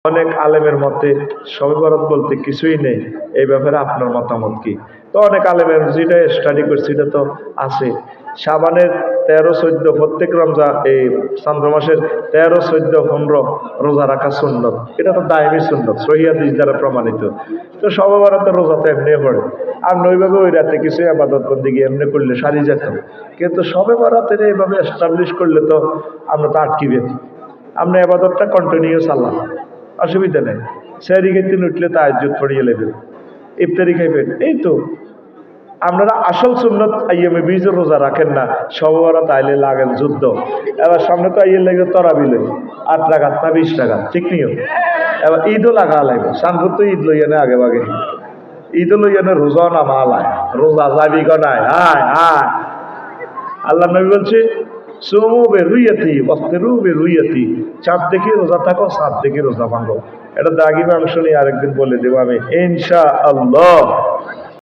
অনেক আলেমের মতে শবে বরাত বলতে কিছুই নেই, এই ব্যাপারে আপনার মতামত কি? তো অনেক আলেমের যেটা স্টাডি করছে এটা তো আছে, শাবানের 13-14 প্রত্যেক রমজান এই চন্দ্র মাসের 13-14-15 রোজা রাখা সুন্নত, এটা তো দায়মি সুন্নত, সহিহ হাদিস দ্বারা প্রমাণিত। তো শবে বরাতের রোজা তো এমনি পড়ে, আর নইভাবে ওই রাতে কিছু আবাদত বন্দেগী এমনি করলে সারি যেত, কিন্তু শবে বরাতের এইভাবে এস্টাবলিশ করলে তো আমরা তো আটকিবেন। আপনি আবাদতটা কন্টিনিউ চালান, অসুবিধা নেই। সেহরি খেতে উঠলে তাহাজ্জুদ পড়িয়ে নেবেন, ইফতারি খাইবেন, এই তো। আপনারা আসল সুন্নত আইয়ামে বীজের রোজা রাখেন না, শবে বরাত আইলে লাগেন যুদ্ধ। এবার সামনে তো আইয়ে লাগে তরাবিল 8 টাকা না 20 টাকা, ঠিক নিও। এবার ঈদও লাগা লাগবে, সানপুর তো ঈদ লইয়ানে আগে বাগে, ঈদও লইয়ানে রোজা নামা আলায়, রোজা যাবি গনায় আয় আয়। আল্লাহ নবী বলছে সুমু বেরুইয়াতি ওয়াফতিরু বেরুইয়াতি, চাঁদ দেখে রোজা থাকো, চাঁদ দেখে রোজা ভাঙো। এটা দাগি মাংস নিয়ে আরেকদিন বলে দেবো আমি ইনশাআল্লাহ।